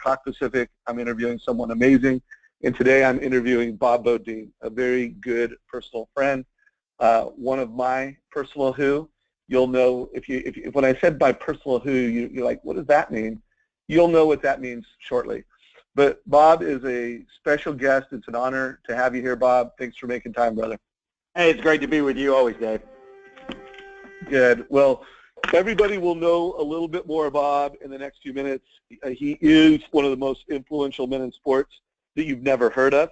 Bangkok Pacific. I'm interviewing someone amazing. And today I'm interviewing Bob Beaudine, a very good personal friend. One of my personal who. You'll know if when I said by personal who, you're like, what does that mean? You'll know what that means shortly. But Bob is a special guest. It's an honor to have you here, Bob. Thanks for making time, brother. Hey, it's great to be with you always, Dave. Good. Well, everybody will know a little bit more of Bob in the next few minutes. He is one of the most influential men in sports that you've never heard of.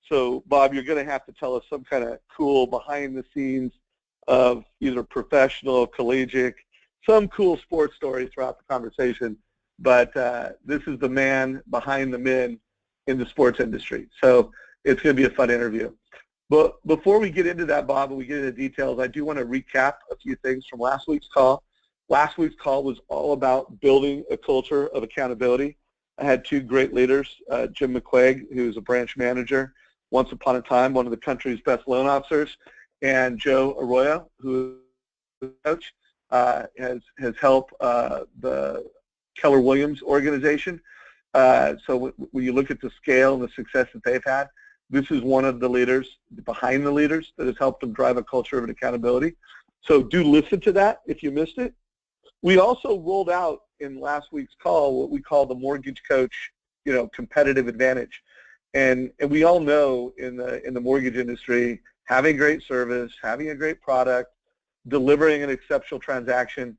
So, Bob, you're going to have to tell us some kind of cool behind-the-scenes of either professional, collegiate, some cool sports stories throughout the conversation. But this is the man behind the men in the sports industry. So it's going to be a fun interview. But before we get into that, Bob, and we get into details, I do want to recap a few things from last week's call. Last week's call was all about building a culture of accountability. I had two great leaders, Jim McQuaig, who's a branch manager, once upon a time one of the country's best loan officers, and Joe Arroyo, who is a coach, has helped the Keller Williams organization. So when you look at the scale and the success that they've had, this is one of the leaders, behind the leaders, that has helped them drive a culture of accountability. So do listen to that if you missed it. We also rolled out in last week's call what we call the mortgage coach, competitive advantage. And we all know in the mortgage industry, having great service, having a great product, delivering an exceptional transaction,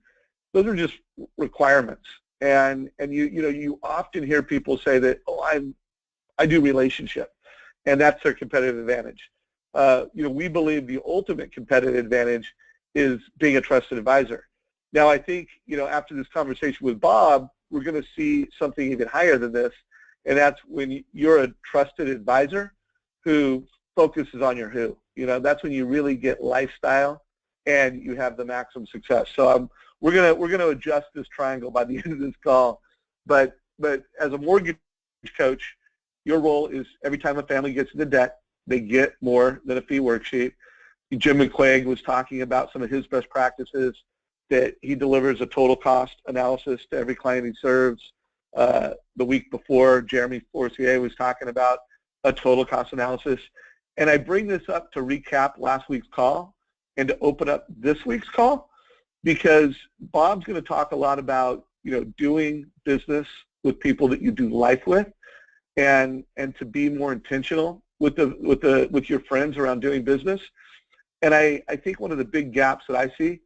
those are just requirements. And you often hear people say that, I do relationship, and that's their competitive advantage. We believe the ultimate competitive advantage is being a trusted advisor. Now, I think, after this conversation with Bob, we're going to see something even higher than this, and that's when you're a trusted advisor who focuses on your who. That's when you really get lifestyle and you have the maximum success. So we're gonna adjust this triangle by the end of this call. But as a mortgage coach, your role is every time a family gets into debt, they get more than a fee worksheet. Jim McQuaig was talking about some of his best practices, that he delivers a total cost analysis to every client he serves. The week before, Jeremy Forcier was talking about a total cost analysis. And I bring this up to recap last week's call and to open up this week's call, because Bob's going to talk a lot about, doing business with people that you do life with, and to be more intentional with your friends around doing business. And I think one of the big gaps that I see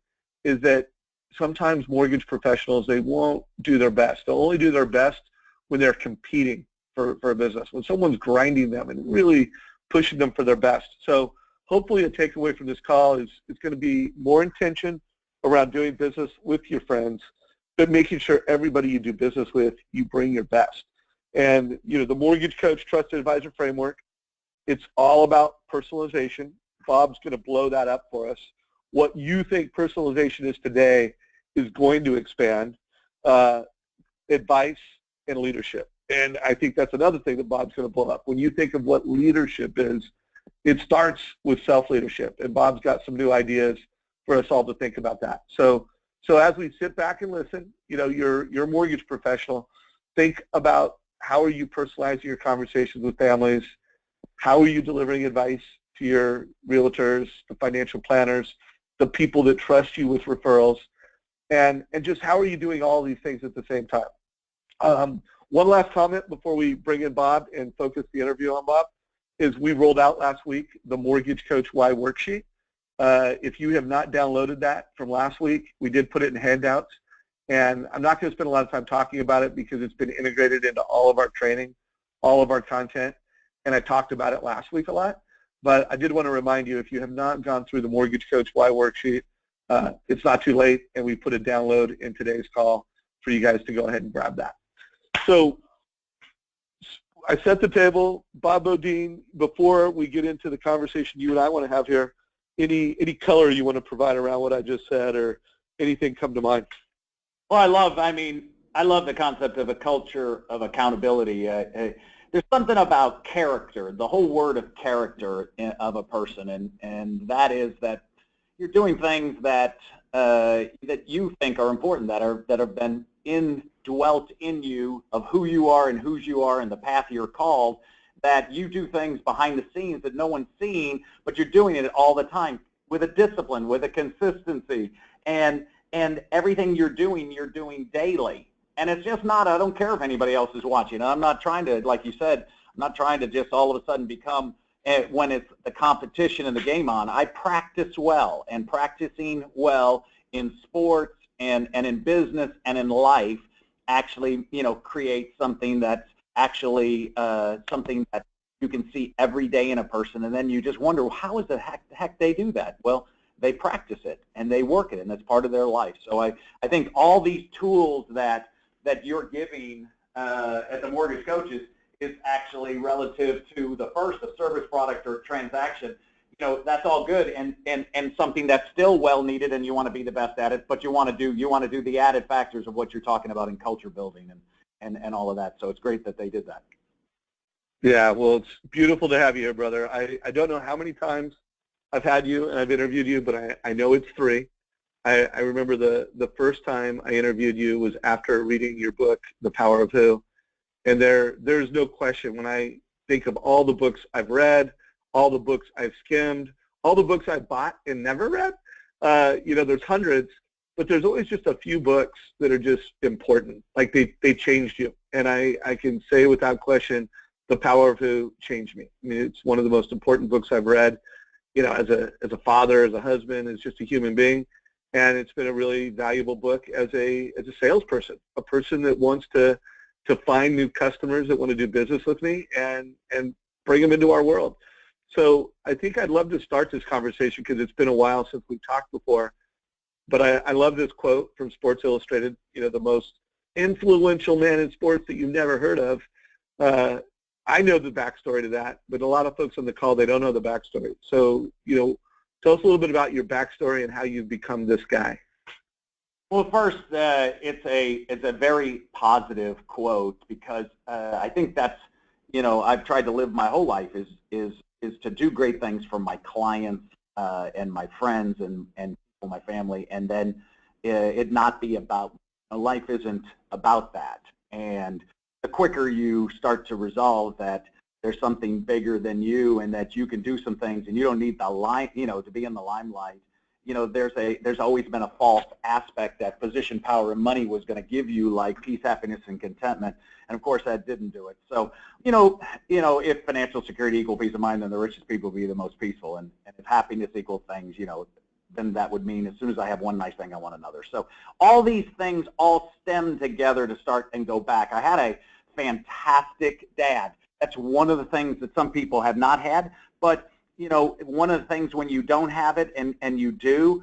is that sometimes mortgage professionals, they won't do their best. They'll only do their best when they're competing for a business, when someone's grinding them and really pushing them for their best. So hopefully a takeaway from this call is it's going to be more intention around doing business with your friends, but making sure everybody you do business with, you bring your best. And, the Mortgage Coach Trusted Advisor Framework, it's all about personalization. Bob's going to blow that up for us. What you think personalization is today is going to expand. Advice and leadership. And I think that's another thing that Bob's going to blow up. When you think of what leadership is, it starts with self-leadership. And Bob's got some new ideas for us all to think about that. So as we sit back and listen, you're a mortgage professional, think about how are you personalizing your conversations with families? How are you delivering advice to your realtors, the financial planners, the people that trust you with referrals, and just how are you doing all these things at the same time? One last comment before we bring in Bob and focus the interview on Bob is we rolled out last week the Mortgage Coach Why worksheet. If you have not downloaded that from last week, we did put it in handouts. And I'm not going to spend a lot of time talking about it because it's been integrated into all of our training, all of our content, and I talked about it last week a lot. But I did want to remind you, if you have not gone through the Mortgage Coach Why worksheet, it's not too late, and we put a download in today's call for you guys to go ahead and grab that. So I set the table. Bob Beaudine, before we get into the conversation you and I want to have here, any color you want to provide around what I just said or anything come to mind? Well, I love the concept of a culture of accountability. There's something about character, the whole word of character of a person, and that is that you're doing things that that you think are important, that have been in dwelt in you of who you are and whose you are and the path you're called, that you do things behind the scenes that no one's seeing, but you're doing it all the time with a discipline, with a consistency, and everything you're doing daily. And it's just not, I don't care if anybody else is watching. I'm not trying to, like you said, I'm not trying to just all of a sudden become, when it's the competition and the game on. I practice well, and practicing well in sports and in business and in life actually, creates something that's actually something that you can see every day in a person, and then you just wonder, well, how is the heck they do that? Well, they practice it and they work it, and that's part of their life. So I think all these tools that you're giving at the Mortgage Coaches is actually relative to the first, a service product or transaction. That's all good and something that's still well needed, and you want to be the best at it, but you want to do the added factors of what you're talking about in culture building and all of that. So it's great that they did that. Yeah, well, it's beautiful to have you here, brother. I don't know how many times I've had you and I've interviewed you, but I know it's 3. I remember the first time I interviewed you was after reading your book, The Power of Who. And there's no question, when I think of all the books I've read, all the books I've skimmed, all the books I bought and never read, there's hundreds, but there's always just a few books that are just important. Like they changed you. And I can say without question, The Power of Who changed me. I mean, it's one of the most important books I've read, as a father, as a husband, as just a human being. And it's been a really valuable book as a salesperson, a person that wants to find new customers that want to do business with me and bring them into our world. So I think I'd love to start this conversation because it's been a while since we talked before. But I love this quote from Sports Illustrated, the most influential man in sports that you've never heard of. I know the backstory to that, but a lot of folks on the call, they don't know the backstory. So, tell us a little bit about your backstory and how you've become this guy. Well, first, it's a very positive quote because I think that's, I've tried to live my whole life is to do great things for my clients and my friends and my family, and then it not be about, life isn't about that. And the quicker you start to resolve that there's something bigger than you and that you can do some things and you don't need the to be in the limelight, there's always been a false aspect that position, power, and money was going to give you, like peace, happiness, and contentment. And of course, that didn't do it. So, if financial security equal peace of mind, then the richest people will be the most peaceful. And if happiness equals things, then that would mean as soon as I have one nice thing, I want another. So all these things all stem together to start and go back. I had a fantastic dad. That's one of the things that some people have not had, but one of the things when you don't have it and you do,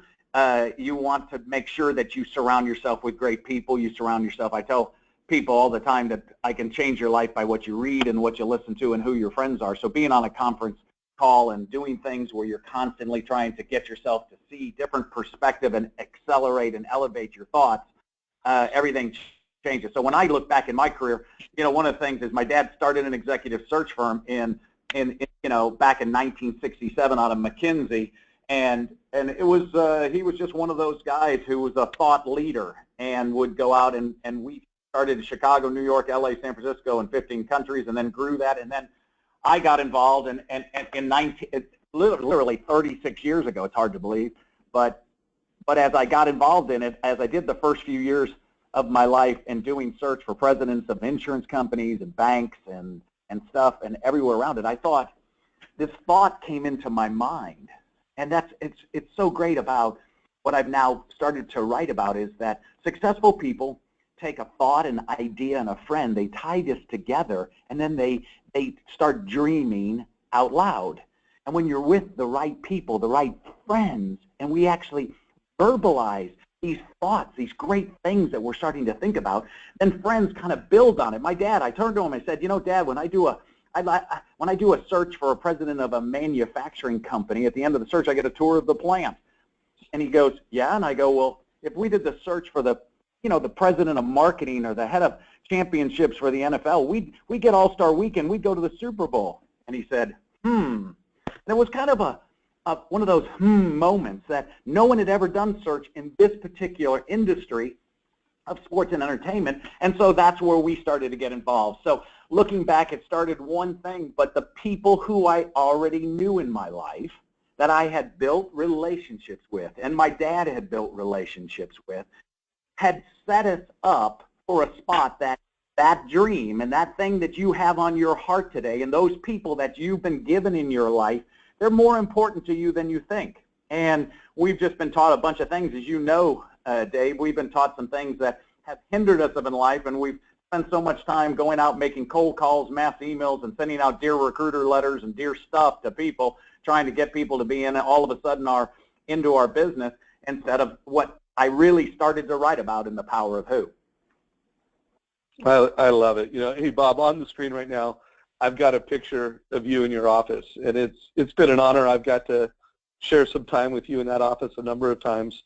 you want to make sure that you surround yourself with great people. You surround yourself. I tell people all the time that I can change your life by what you read and what you listen to and who your friends are. So being on a conference call and doing things where you're constantly trying to get yourself to see different perspective and accelerate and elevate your thoughts, everything changes. So when I look back in my career, one of the things is my dad started an executive search firm back in 1967 out of McKinsey, and it was he was just one of those guys who was a thought leader and would go out and we started in Chicago, New York, LA, San Francisco, in 15 countries, and then grew that, and then I got involved in literally 36 years ago. It's hard to believe, but as I got involved in it, as I did the first few years of my life in doing search for presidents of insurance companies and banks and stuff and everywhere around it, I thought, this thought came into my mind, and it's so great about what I've now started to write about is that successful people take a thought, an idea, and a friend, they tie this together, and then they start dreaming out loud. And when you're with the right people, the right friends, and we actually verbalize these thoughts, these great things that we're starting to think about, then friends kind of build on it. My dad, I turned to him and said, Dad, when I do a search for a president of a manufacturing company, at the end of the search, I get a tour of the plant. And he goes, yeah? And I go, well, if we did the search for the president of marketing or the head of championships for the NFL, we'd get All-Star Weekend, we'd go to the Super Bowl. And he said, And it was kind of one of those moments that no one had ever done search in this particular industry sports and entertainment. And so that's where we started to get involved. So looking back, it started one thing, but the people who I already knew in my life that I had built relationships with, and my dad had built relationships with, had set us up for a spot that dream and that thing that you have on your heart today, and those people that you've been given in your life, they're more important to you than you think. And we've just been taught a bunch of things, as you know, Dave. We've been taught some things that have hindered us in life, and we've spent so much time going out making cold calls, mass emails, and sending out dear recruiter letters and dear stuff to people, trying to get people to be in all of a sudden into our business, instead of what I really started to write about in The Power of Who. I love it. You know, hey, Bob, on the screen right now, I've got a picture of you in your office, and it's been an honor. I've got to share some time with you in that office a number of times.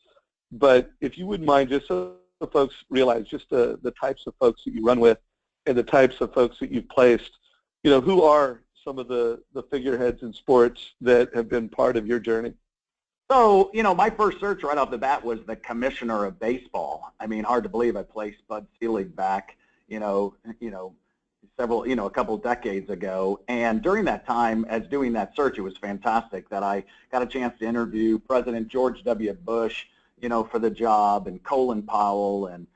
But if you wouldn't mind, just so the folks realize just the types of folks that you run with and the types of folks that you've placed, you know, who are some of the figureheads in sports that have been part of your journey? So, you know, my first search right off the bat was the commissioner of baseball. I mean, hard to believe I placed Bud Selig back, a couple decades ago. And during that time, as doing that search, it was fantastic that I got a chance to interview President George W. Bush, for the job, and Colin Powell, and,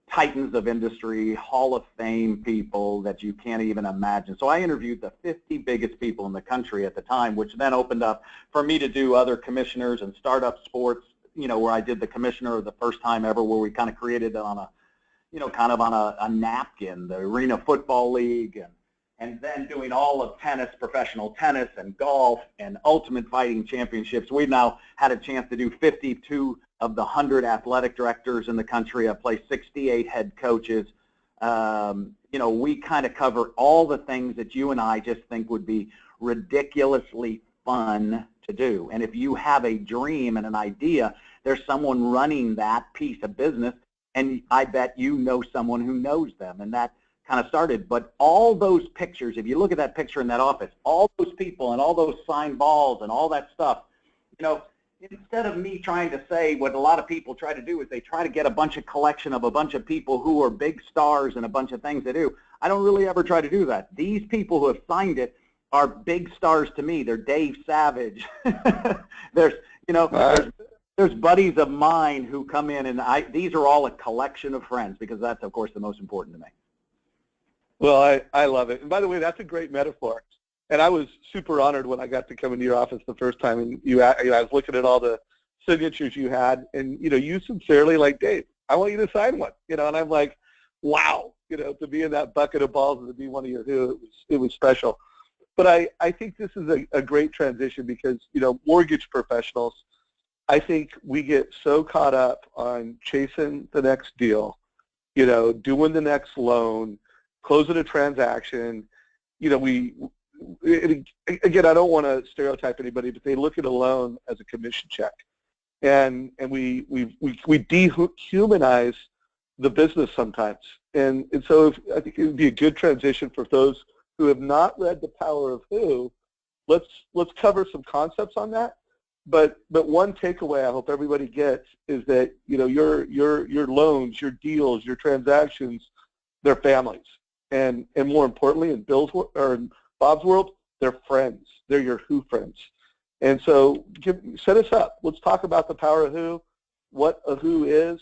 titans of industry, Hall of Fame people that you can't even imagine. So I interviewed the 50 biggest people in the country at the time, which then opened up for me to do other commissioners and startup sports, where I did the commissioner the first time ever, where we kind of created it on a napkin, the Arena Football League, and then doing all of tennis, professional tennis and golf and Ultimate Fighting Championships. We've now had a chance to do 52 of the 100 athletic directors in the country. I've placed 68 head coaches. We kind of cover all the things that you and I just think would be ridiculously fun to do. And if you have a dream and an idea, there's someone running that piece of business, and I bet you know someone who knows them, and that kind of started. But all those pictures, if you look at that picture in that office, all those people and all those signed balls and all that stuff, instead of me trying to say what a lot of people try to do is they try to get a bunch of collection of a bunch of people who are big stars and a bunch of things they do. I don't really ever try to do that. These people who have signed it are big stars to me. They're Dave Savage. There's buddies of mine who come in, and these are all a collection of friends, because that's, of course, the most important to me. Well, I love it. And by the way, that's a great metaphor. And I was super honored when I got to come into your office the first time, and I was looking at all the signatures you had, and you sincerely, like, Dave, I want you to sign one, and I'm like, wow, to be in that bucket of balls and to be one of your who, it was special. But I think this is a great transition, because mortgage professionals, I think we get so caught up on chasing the next deal, doing the next loan, closing a transaction. Again, I don't want to stereotype anybody, but they look at a loan as a commission check, and we dehumanize the business sometimes. And so I think it would be a good transition for those who have not read The Power of Who. Let's cover some concepts on that. But one takeaway I hope everybody gets is that your loans, your deals, your transactions, they're families, and more importantly, in Bob's world, they're friends. They're your who friends. And so set us up. Let's talk about The Power of Who, what a who is,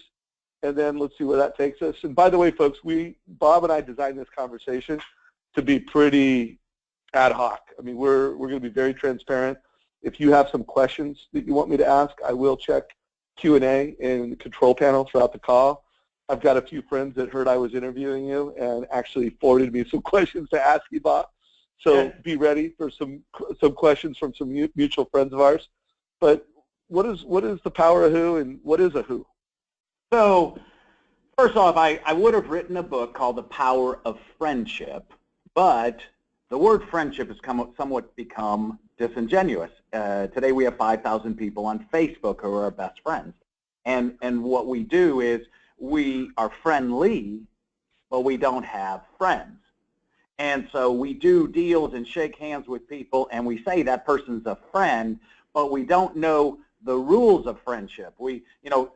and then let's see where that takes us. And by the way, folks, Bob and I designed this conversation to be pretty ad hoc. I mean, we're going to be very transparent. If you have some questions that you want me to ask, I will check Q&A in the control panel throughout the call. I've got a few friends that heard I was interviewing you and actually forwarded me some questions to ask you, Bob. So be ready for some questions from some mutual friends of ours. But what is The Power of Who, and what is a who? So first off, I would have written a book called The Power of Friendship, but the word friendship has somewhat become disingenuous. Today we have 5,000 people on Facebook who are our best friends. And what we do is we are friendly, but we don't have friends. And so we do deals and shake hands with people, and we say that person's a friend, but we don't know the rules of friendship.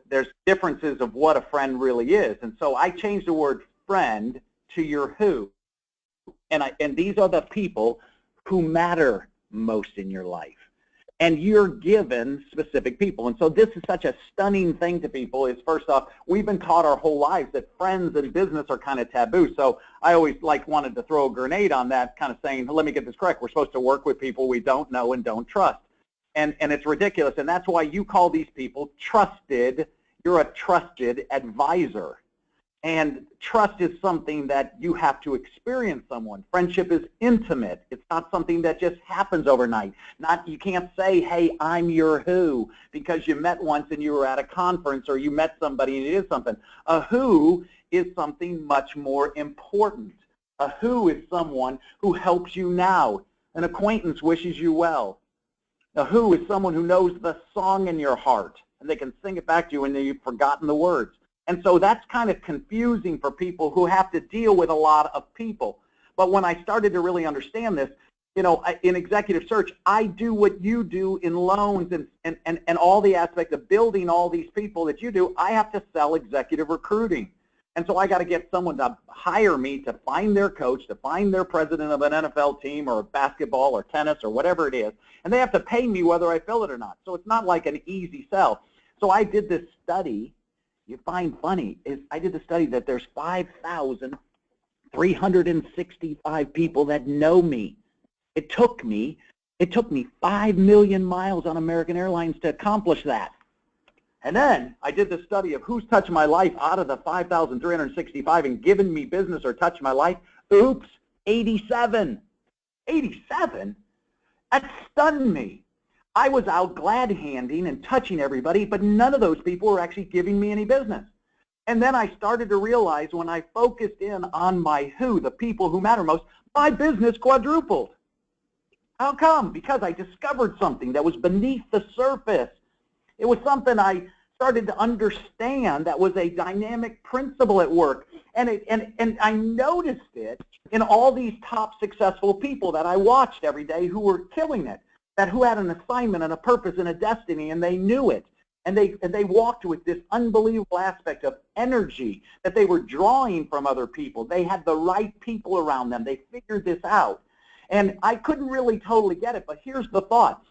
There's differences of what a friend really is. And so I changed the word friend to your who. And these are the people who matter most in your life. And you're given specific people. And so this is such a stunning thing to people is, first off, we've been taught our whole lives that friends and business are kind of taboo. So I always wanted to throw a grenade on that, kind of saying, let me get this correct. We're supposed to work with people we don't know and don't trust. And it's ridiculous. And that's why you call these people trusted. You're a trusted advisor. And trust is something that you have to experience someone. Friendship is intimate. It's not something that just happens overnight. You can't say, hey, I'm your who, because you met once and you were at a conference, or you met somebody and you did something. A who is something much more important. A who is someone who helps you now. An acquaintance wishes you well. A who is someone who knows the song in your heart, and they can sing it back to you and you've forgotten the words. And so that's kind of confusing for people who have to deal with a lot of people. But when I started to really understand this, in executive search, I do what you do in loans and all the aspects of building all these people that you do. I have to sell executive recruiting. And so I got to get someone to hire me to find their coach, to find their president of an NFL team or basketball or tennis or whatever it is. And they have to pay me whether I fill it or not. So it's not like an easy sell. So I did this study. You find funny is I did the study that there's 5,365 people that know me. It took me 5 million miles on American Airlines to accomplish that. And then I did the study of who's touched my life out of the 5,365 and given me business or touched my life. Oops, 87. 87? That stunned me. I was out glad-handing and touching everybody, but none of those people were actually giving me any business. And then I started to realize when I focused in on my who, the people who matter most, my business quadrupled. How come? Because I discovered something that was beneath the surface. It was something I started to understand that was a dynamic principle at work. And I noticed it in all these top successful people that I watched every day who were killing it. Who had an assignment and a purpose and a destiny, and they knew it, and they walked with this unbelievable aspect of energy that they were drawing from other people. They had the right people around them. They figured this out, and I couldn't really totally get it, but here's the thought.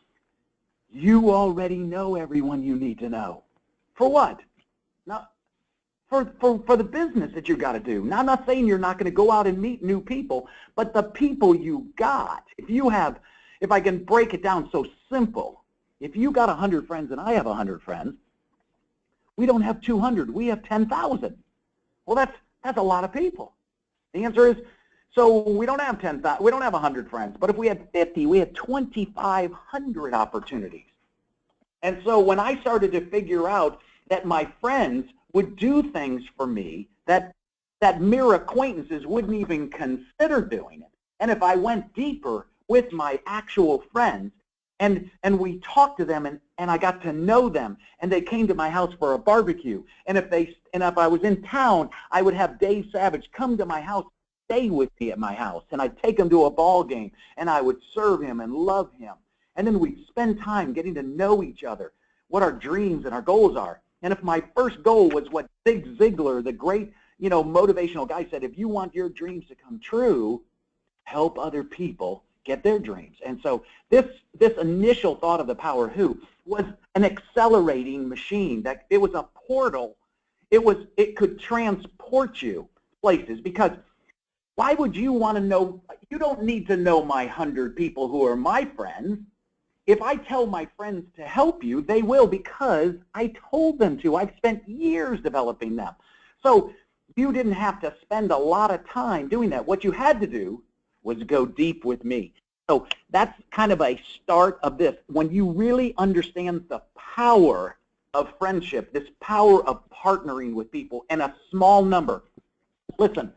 You already know everyone you need to know. For what? Now, for the business that you got to do. Now, I'm not saying you're not going to go out and meet new people, but the people you got, if I can break it down so simple, if you got 100 friends and I have 100 friends, we don't have 200, we have 10,000. Well, that's a lot of people. The answer is, so we don't have 10,000, we don't have 100 friends, but if we had 50, we had 2,500 opportunities. And so when I started to figure out that my friends would do things for me that mere acquaintances wouldn't even consider doing it, and if I went deeper with my actual friends, and we talked to them, and I got to know them, and they came to my house for a barbecue, and if I was in town, I would have Dave Savage come to my house, stay with me at my house, and I'd take him to a ball game, and I would serve him and love him, and then we'd spend time getting to know each other, what our dreams and our goals are. And if my first goal was what Zig Ziglar, the great motivational guy, said, if you want your dreams to come true, help other people get their dreams. And so this initial thought of the Power Who was an accelerating machine, that it was a portal. It could transport you places, because why would you want to know? You don't need to know my 100 people who are my friends. If I tell my friends to help you, they will, because I told them to. I've spent years developing them. So you didn't have to spend a lot of time doing that. What you had to do was go deep with me. So that's kind of a start of this. When you really understand the power of friendship, this power of partnering with people, and a small number. Listen,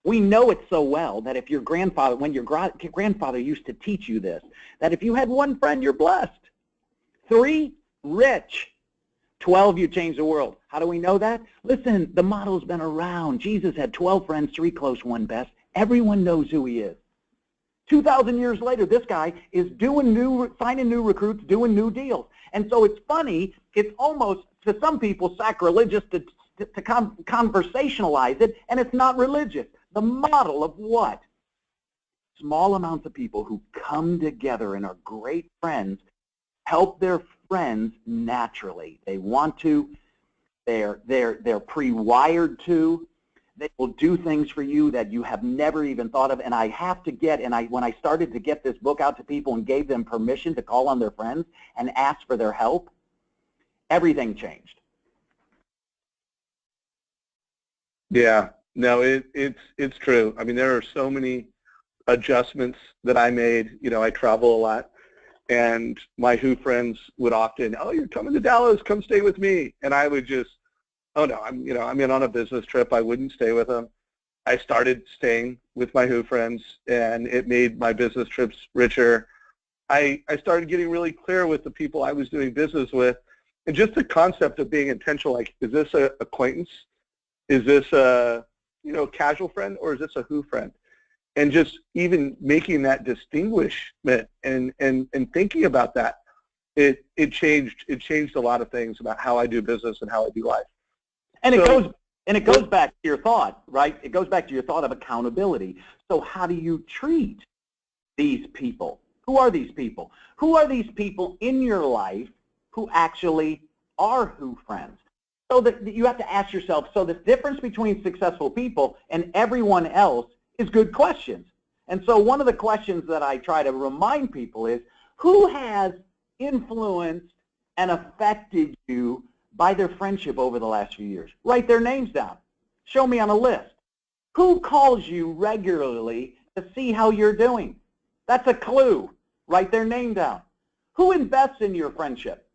we know it so well that if your grandfather, when your grandfather used to teach you this, that if you had one friend, you're blessed. 3, rich. 12, you change the world. How do we know that? Listen, the model's been around. Jesus had 12 friends, 3 close, 1 best. Everyone knows who he is. 2,000 years later, this guy is signing new recruits, doing new deals. And so it's funny, it's almost, to some people, sacrilegious to conversationalize it, and it's not religious. The model of what? Small amounts of people who come together and are great friends help their friends naturally. They want to, they're pre-wired to. They will do things for you that you have never even thought of. And I have to get, when I started to get this book out to people and gave them permission to call on their friends and ask for their help, everything changed. Yeah, no, it's true. I mean, there are so many adjustments that I made. You know, I travel a lot, and my Who friends would often, oh, you're coming to Dallas, come stay with me. And I would just, oh no, I'm in on a business trip. I wouldn't stay with them. I started staying with my Who friends, and it made my business trips richer. I started getting really clear with the people I was doing business with, and just the concept of being intentional, like, is this an acquaintance? Is this a, casual friend, or is this a Who friend? And just even making that distinguishment and thinking about that, it changed a lot of things about how I do business and how I do life. And it goes back to your thought, right? It goes back to your thought of accountability. So how do you treat these people? Who are these people? Who are these people in your life who actually are Who friends? So that you have to ask yourself, so the difference between successful people and everyone else is good questions. And so one of the questions that I try to remind people is, who has influenced and affected you by their friendship over the last few years? Write their names down. Show me on a list. Who calls you regularly to see how you're doing? That's a clue. Write their name down. Who invests in your friendship?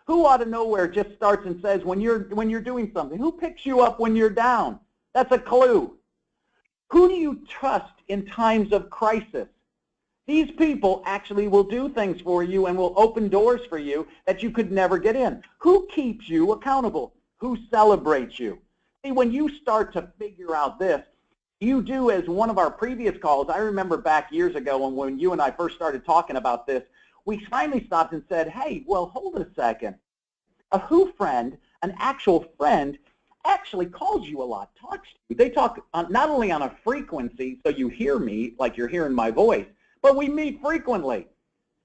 Who out of nowhere just starts and says when you're doing something? Who picks you up when you're down? That's a clue. Who do you trust in times of crisis? These people actually will do things for you and will open doors for you that you could never get in. Who keeps you accountable? Who celebrates you? See, when you start to figure out this, you do, as one of our previous calls, I remember back years ago when you and I first started talking about this, we finally stopped and said, hey, well, hold it a second. A Who friend, an actual friend, actually calls you a lot, talks to you. They talk not only on a frequency, so you hear me like you're hearing my voice, but we meet frequently.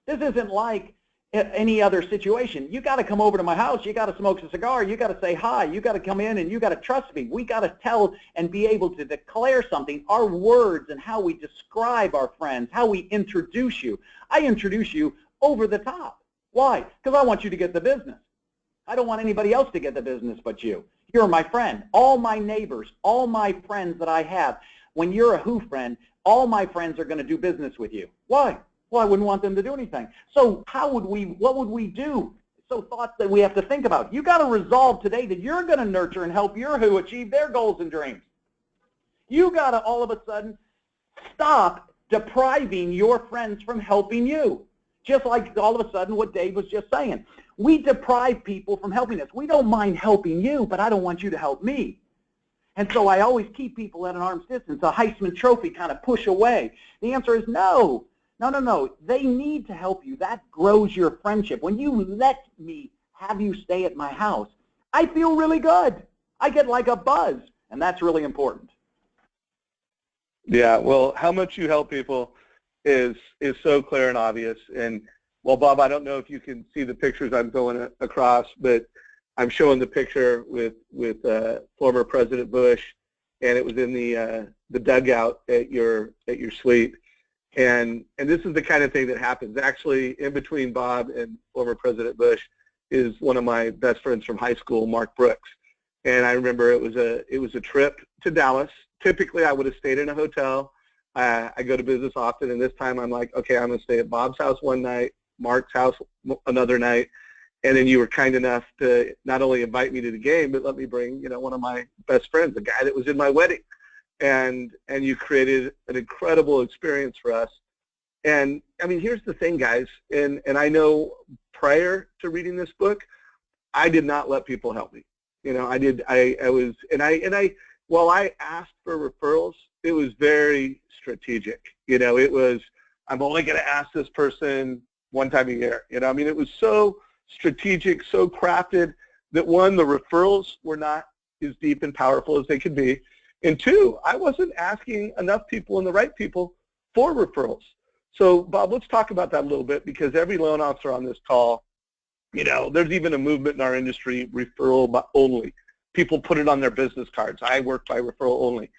This isn't like any other situation. You got to come over to my house. You got to smoke a cigar. You got to say hi. You got to come in and you got to trust me. We got to tell and be able to declare something. Our words and how we describe our friends, how we introduce you. I introduce you over the top. Why? Because I want you to get the business. I don't want anybody else to get the business but you. You're my friend. All my neighbors, all my friends that I have, when you're a Who friend, all my friends are going to do business with you. Why? Well, I wouldn't want them to do anything. So what would we do? So thoughts that we have to think about. You got to resolve today that you're going to nurture and help your Who achieve their goals and dreams. You got to all of a sudden stop depriving your friends from helping you. Just like all of a sudden what Dave was just saying. We deprive people from helping us. We don't mind helping you, but I don't want you to help me. And so I always keep people at an arm's distance, a Heisman Trophy kind of push away. The answer is no. No. They need to help you. That grows your friendship. When you let me have you stay at my house, I feel really good. I get like a buzz, and that's really important. Yeah, well, how much you help people is so clear and obvious. And, well, Bob, I don't know if you can see the pictures I'm going across, but I'm showing the picture with former President Bush, and it was in the dugout at your suite. And this is the kind of thing that happens. Actually, in between Bob and former President Bush is one of my best friends from high school, Mark Brooks. And I remember it was a trip to Dallas. Typically, I would have stayed in a hotel. I go to business often, and this time I'm like, okay, I'm going to stay at Bob's house one night, Mark's house another night. And then you were kind enough to not only invite me to the game, but let me bring, one of my best friends, the guy that was in my wedding. And you created an incredible experience for us. And I mean, here's the thing, guys, and I know prior to reading this book, I did not let people help me. While I asked for referrals, it was very strategic. It was, I'm only going to ask this person one time a year. You know, I mean, it was so strategic, so crafted that one, the referrals were not as deep and powerful as they could be. And two, I wasn't asking enough people and the right people for referrals. So Bob, let's talk about that a little bit, because every loan officer on this call, you know, there's even a movement in our industry, referral only. People put it on their business cards. I work by referral only.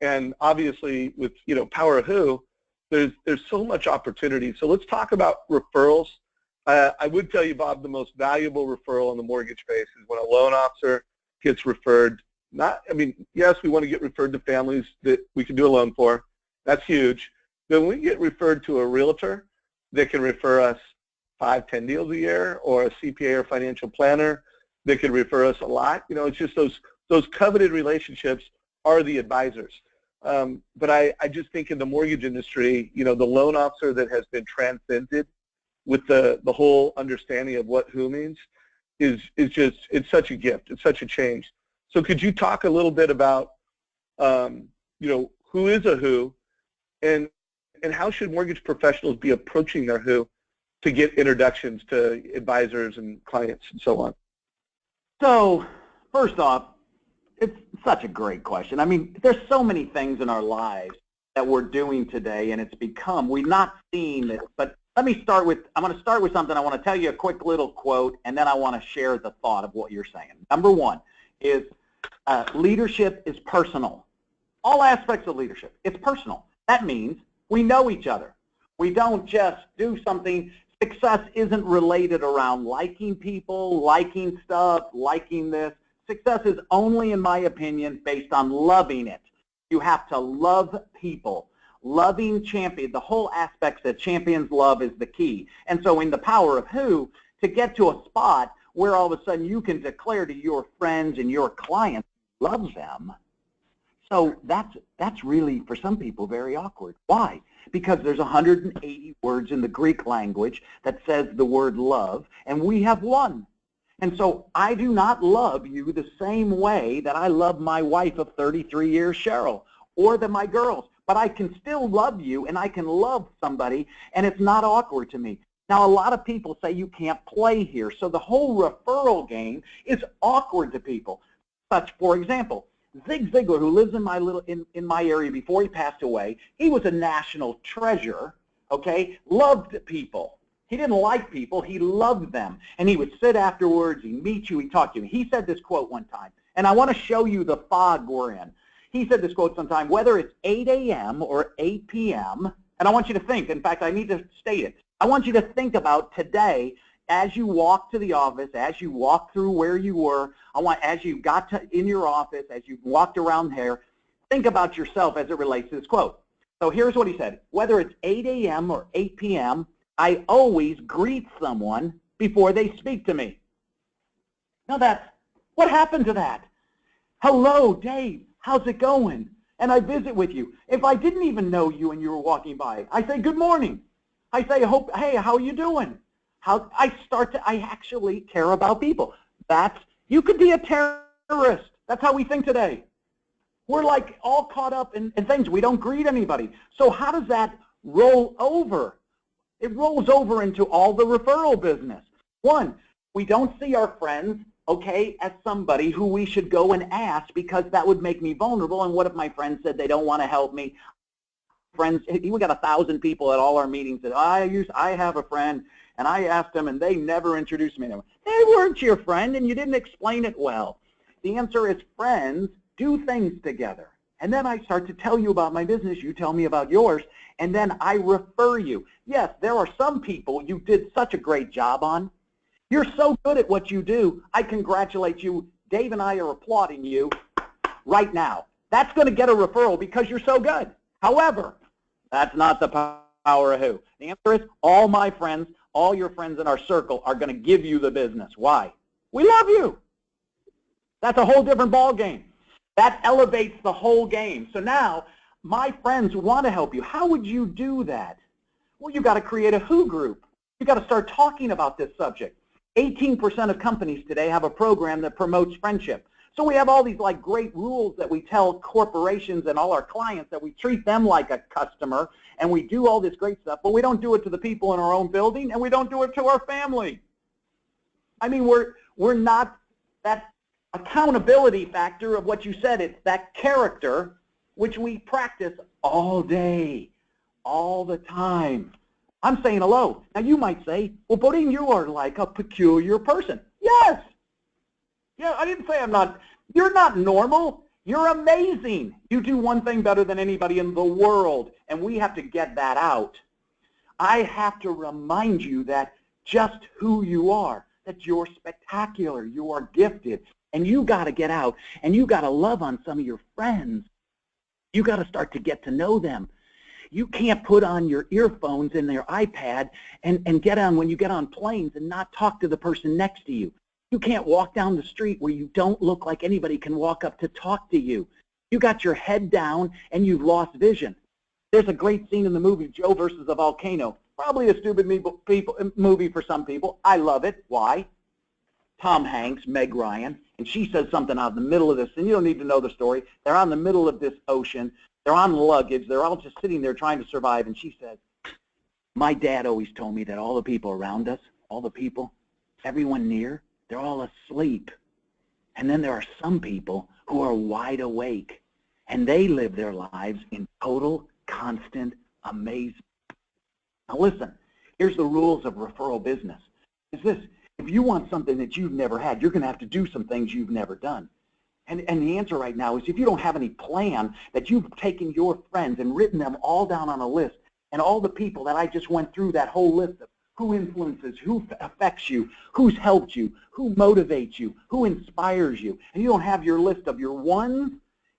And obviously with, you know, Power of Who, there's so much opportunity. So let's talk about referrals. I would tell you, Bob, the most valuable referral in the mortgage space is when a loan officer gets referred. Yes, we want to get referred to families that we can do a loan for. That's huge. Then we get referred to a realtor that can refer us 5, 10 deals a year, or a CPA or financial planner that can refer us a lot. You know, it's just those coveted relationships are the advisors. But I just think in the mortgage industry, you know, the loan officer that has been transcended with the whole understanding of what who means is just, it's such a gift. It's such a change. So could you talk a little bit about, you know, who is a who, and how should mortgage professionals be approaching their who to get introductions to advisors and clients and so on? So first off, it's such a great question. I mean, there's so many things in our lives that we're doing today, and it's become, we've not seen it, but I'm going to start with something. I want to tell you a quick little quote, and then I want to share the thought of what you're saying. Number one is leadership is personal. All aspects of leadership, it's personal. That means we know each other. We don't just do something. Success isn't related around liking people, liking stuff, liking this. Success is only, in my opinion, based on loving it. You have to love people. Loving champion, the whole aspects that champions love is the key. And so in the Power of Who, to get to a spot where all of a sudden you can declare to your friends and your clients, love them. So that's really, for some people, very awkward. Why? Because there's 180 words in the Greek language that says the word love, and we have one. And so I do not love you the same way that I love my wife of 33 years, Cheryl, or my girls. But I can still love you, and I can love somebody, and it's not awkward to me. Now, a lot of people say you can't play here, so the whole referral game is awkward to people. Such, for example, Zig Ziglar, who lives in my area before he passed away, he was a national treasure, okay, loved people. He didn't like people, he loved them. And he would sit afterwards, he'd meet you, he'd talk to you. He said this quote one time, and I want to show you the fog we're in. He said this quote sometime, whether it's 8 a.m. or 8 p.m., and I want you to think, in fact, I need to state it. I want you to think about today as you walk to the office, as you walk through where you were, as you got in your office, as you walked around there, think about yourself as it relates to this quote. So here's what he said. Whether it's 8 a.m. or 8 p.m., I always greet someone before they speak to me. Now what happened to that? Hello, Dave. How's it going? And I visit with you. If I didn't even know you and you were walking by, I say, good morning. I say, hey, how are you doing? I actually care about people. You could be a terrorist. That's how we think today. We're like all caught up in things. We don't greet anybody. So how does that roll over? It rolls over into all the referral business. One, we don't see our friends, okay, as somebody who we should go and ask, because that would make me vulnerable. And what if my friend said they don't want to help me? Friends, we got 1,000 people at all our meetings that I have a friend, and I asked them, and they never introduced me to them. They weren't your friend, and you didn't explain it well. The answer is friends do things together. And then I start to tell you about my business, you tell me about yours, and then I refer you. Yes, there are some people you did such a great job on. You're so good at what you do. I congratulate you. Dave and I are applauding you right now. That's going to get a referral because you're so good. However, that's not the Power of Who. The answer is all my friends, all your friends in our circle are going to give you the business. Why? We love you. That's a whole different ball game. That elevates the whole game. So now my friends want to help you. How would you do that? Well, you got to create a who group. You got to start talking about this subject. 18% of companies today have a program that promotes friendship. So we have all these like great rules that we tell corporations and all our clients that we treat them like a customer, and we do all this great stuff, but we don't do it to the people in our own building, and we don't do it to our family. I mean, we're not that accountability factor of what you said. It's that character which we practice all day, all the time. I'm saying hello. Now you might say, well, Beaudine, you are like a peculiar person. Yes. Yeah, I didn't say I'm not. You're not normal. You're amazing. You do one thing better than anybody in the world, and we have to get that out. I have to remind you that just who you are, that you're spectacular, you are gifted, and you got to get out, and you got to love on some of your friends. You got to start to get to know them. You can't put on your earphones in their iPad and get on when you get on planes and not talk to the person next to you. You can't walk down the street where you don't look like anybody can walk up to talk to you. You got your head down and you've lost vision. There's a great scene in the movie, Joe versus a Volcano. Probably a stupid movie for some people. I love it. Why? Tom Hanks, Meg Ryan, and she says something out in the middle of this, and you don't need to know the story. They're on the middle of this ocean. They're on luggage. They're all just sitting there trying to survive, and she says, my dad always told me that all the people around us, all the people, everyone near, they're all asleep. And then there are some people who are wide awake, and they live their lives in total, constant amazement. Now listen, here's the rules of referral business. Is this, if you want something that you've never had, you're going to have to do some things you've never done. And the answer right now is if you don't have any plan, that you've taken your friends and written them all down on a list, and all the people that I just went through that whole list of who influences, who affects you, who's helped you, who motivates you, who inspires you, and you don't have your list of your ones,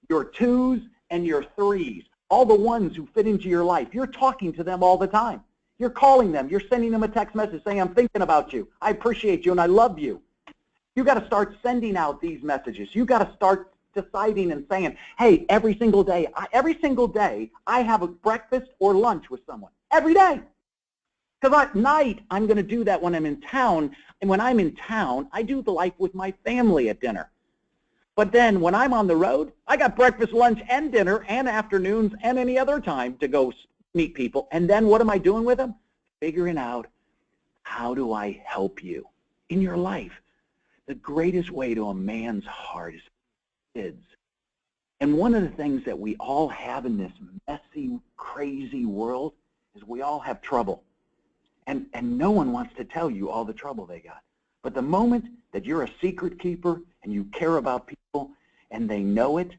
your twos, and your threes, all the ones who fit into your life. You're talking to them all the time. You're calling them. You're sending them a text message saying, I'm thinking about you. I appreciate you, and I love you. You got to start sending out these messages. You got to start deciding and saying, hey, every single day I have a breakfast or lunch with someone. Every day. Because at night, I'm going to do that when I'm in town. And when I'm in town, I do the life with my family at dinner. But then when I'm on the road, I got breakfast, lunch, and dinner, and afternoons, and any other time to go meet people. And then what am I doing with them? Figuring out, how do I help you in your life? The greatest way to a man's heart is kids. And one of the things that we all have in this messy, crazy world is we all have trouble. And no one wants to tell you all the trouble they got. But the moment that you're a secret keeper and you care about people and they know it,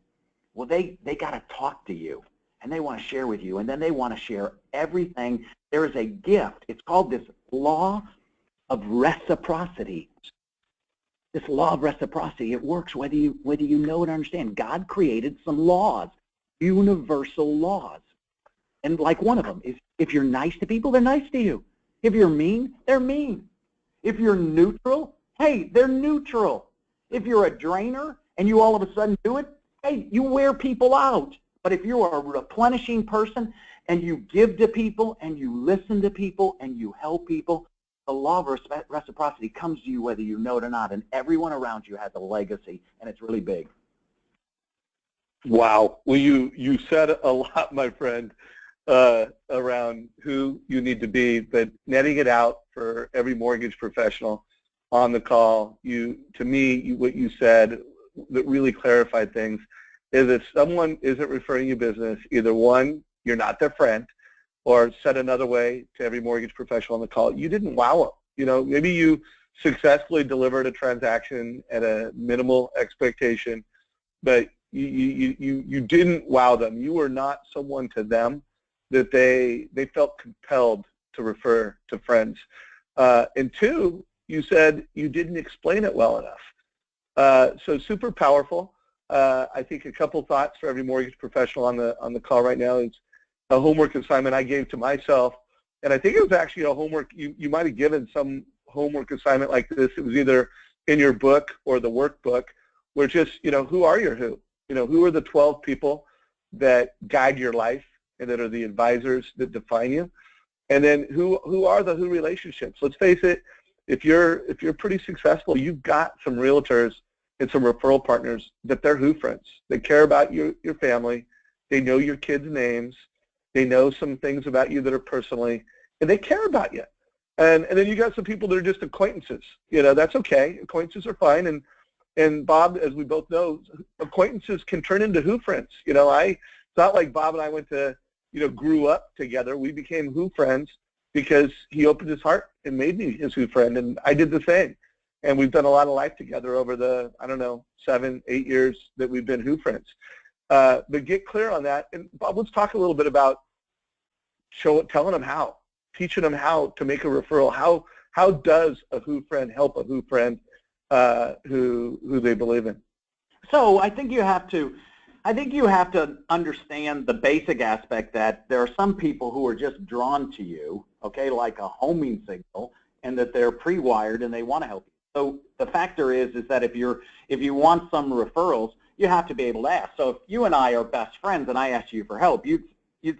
well, they got to talk to you. And they want to share with you. And then they want to share everything. There is a gift. It's called this law of reciprocity. This law of reciprocity, it works whether you know it or understand. God created some laws, universal laws. And like one of them is, if you're nice to people, they're nice to you. If you're mean, they're mean. If you're neutral, hey, they're neutral. If you're a drainer and you all of a sudden do it, hey, you wear people out. But if you're a replenishing person and you give to people and you listen to people and you help people, the law of reciprocity comes to you whether you know it or not, and everyone around you has a legacy, and it's really big. Wow. Well, you said a lot, my friend, around who you need to be, but netting it out for every mortgage professional on the call, to me, what you said that really clarified things is if someone isn't referring you business, either one, you're not their friend, or said another way to every mortgage professional on the call, you didn't wow them. You know, maybe you successfully delivered a transaction at a minimal expectation, but you didn't wow them. You were not someone to them that they felt compelled to refer to friends. And two, you said you didn't explain it well enough. So super powerful. I think a couple thoughts for every mortgage professional on the call right now is a homework assignment I gave to myself, and I think it was actually a homework, you might have given some homework assignment like this. It was either in your book or the workbook, where just, who are your who? Who are the 12 people that guide your life and that are the advisors that define you? And then who are the who relationships? Let's face it, if you're pretty successful, you've got some realtors and some referral partners that they're Who friends. They care about your family. They know your kids' names. They know some things about you that are personally, and they care about you. And then you got some people that are just acquaintances. You know, that's okay. Acquaintances are fine. And Bob, as we both know, acquaintances can turn into Who friends. You know, it's not like Bob and I went to, you know, grew up together. We became Who friends because he opened his heart and made me his Who friend, and I did the same. And we've done a lot of life together over the, I don't know, 7, 8 years that we've been Who friends. But get clear on that. And Bob, let's talk a little bit about telling them how, teaching them how to make a referral. How does a Who friend help a Who friend who they believe in? So I think you have to understand the basic aspect that there are some people who are just drawn to you, okay, like a homing signal, and that they're pre-wired and they want to help you. So the factor is that if you want some referrals, you have to be able to ask. So if you and I are best friends and I asked you for help, you'd